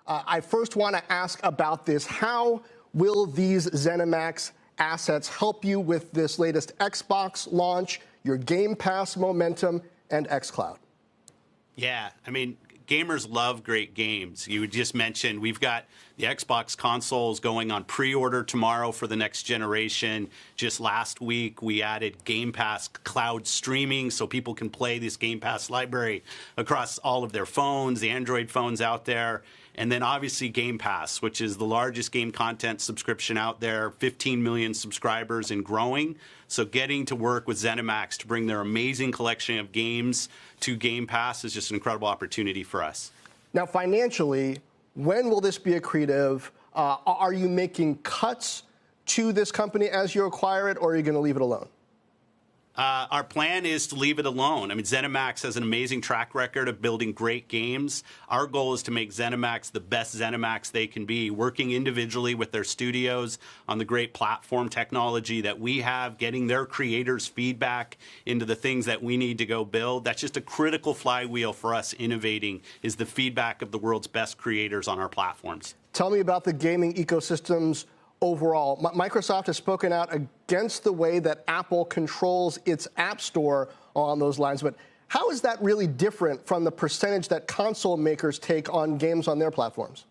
I first want to ask about this. How will these ZeniMax assets help you with this latest Xbox launch, your Game Pass momentum, and xCloud? Yeah, I mean, gamers love great games. You just mentioned we've got the Xbox consoles going on pre-order tomorrow for the next generation. Just last week, we added Game Pass cloud streaming so people can play this Game Pass library across all of their phones, the Android phones out there. And then obviously Game Pass, which is the largest game content subscription out there, 15 million subscribers and growing. So getting to work with ZeniMax to bring their amazing collection of games to Game Pass is just an incredible opportunity for us. Now, financially, when will this be accretive? Are you making cuts to this company as you acquire it, or are you going to leave it alone? Our plan is to leave it alone. I mean, ZeniMax has an amazing track record of building great games. Our goal is to make ZeniMax the best ZeniMax they can be, working individually with their studios on the great platform technology that we have, getting their creators' feedback into the things that we need to go build. That's just a critical flywheel for us innovating, is the feedback of the world's best creators on our platforms. Tell me about the gaming ecosystems overall. Microsoft has spoken out against the way that Apple controls its App Store on those lines, but how is that really different from the percentage that console makers take on games on their platforms?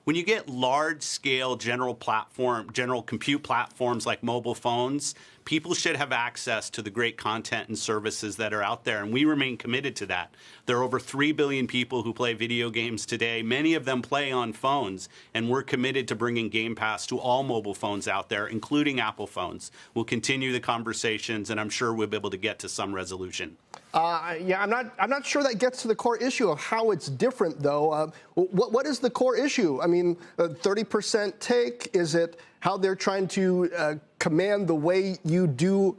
When you get large-scale general compute platforms like mobile phones, people should have access to the great content and services that are out there, and we remain committed to that. There are over 3 billion people who play video games today. Many of them play on phones, and we're committed to bringing Game Pass to all mobile phones out there, including Apple phones. We'll continue the conversations, and I'm sure we'll be able to get to some resolution. Yeah, I'm not sure that gets to the core issue of how it's different, though. What is the core issue? I mean, 30% take? Is it how they're trying to command the way you do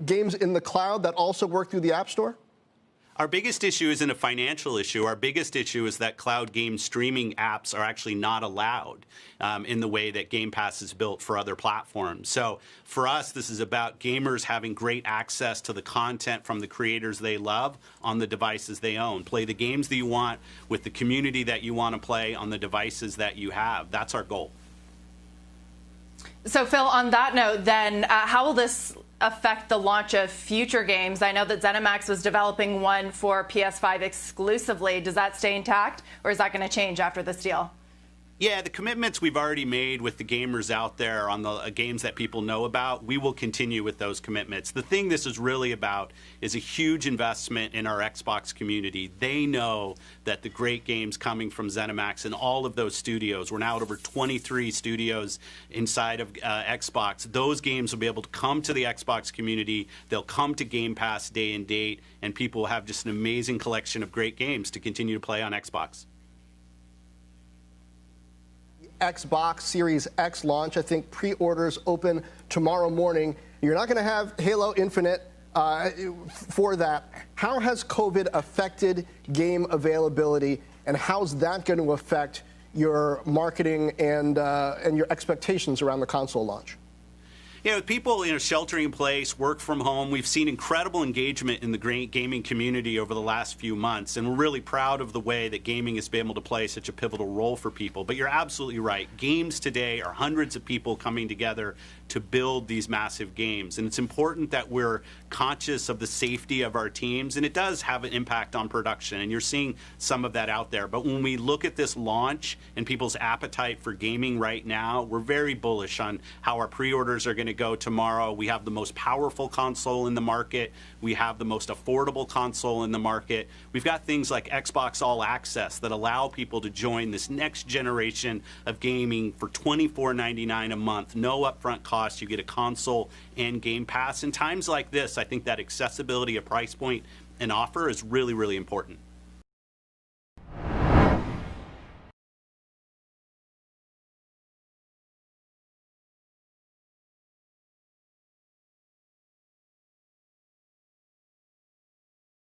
games in the cloud that also work through the App Store? Our biggest issue isn't a financial issue. Our biggest issue is that cloud game streaming apps are actually not allowed in the way that Game Pass is built for other platforms. So for us, this is about gamers having great access to the content from the creators they love on the devices they own. Play the games that you want with the community that you want to play on the devices that you have. That's our goal. So, Phil, on that note, then, how will this affect the launch of future games? I know that ZeniMax was developing one for PS5 exclusively. Does that stay intact, or is that going to change after this deal? Yeah, the commitments we've already made with the gamers out there on the games that people know about, we will continue with those commitments. The thing this is really about is a huge investment in our Xbox community. They know that the great games coming from ZeniMax and all of those studios, we're now at over 23 studios inside of Xbox, those games will be able to come to the Xbox community. They'll come to Game Pass day and date, and people will have just an amazing collection of great games to continue to play on Xbox. Xbox Series X launch. I think pre-orders open tomorrow morning. You're not going to have Halo Infinite for that. How has COVID affected game availability, and how's that going to affect your marketing and your expectations around the console launch? Yeah, with people sheltering in place, work from home, we've seen incredible engagement in the gaming community over the last few months, and we're really proud of the way that gaming has been able to play such a pivotal role for people. But you're absolutely right. Games today are hundreds of people coming together to build these massive games, and it's important that we're conscious of the safety of our teams, and it does have an impact on production, and you're seeing some of that out there. But when we look at this launch and people's appetite for gaming right now, we're very bullish on how our pre-orders are going to go tomorrow. We have the most powerful console in the market. We have the most affordable console in the market. We've got things like Xbox All Access that allow people to join this next generation of gaming for $24.99 a month, no upfront cost. You get a console and Game Pass. In times like this, I think that accessibility of price point and offer is really, really important.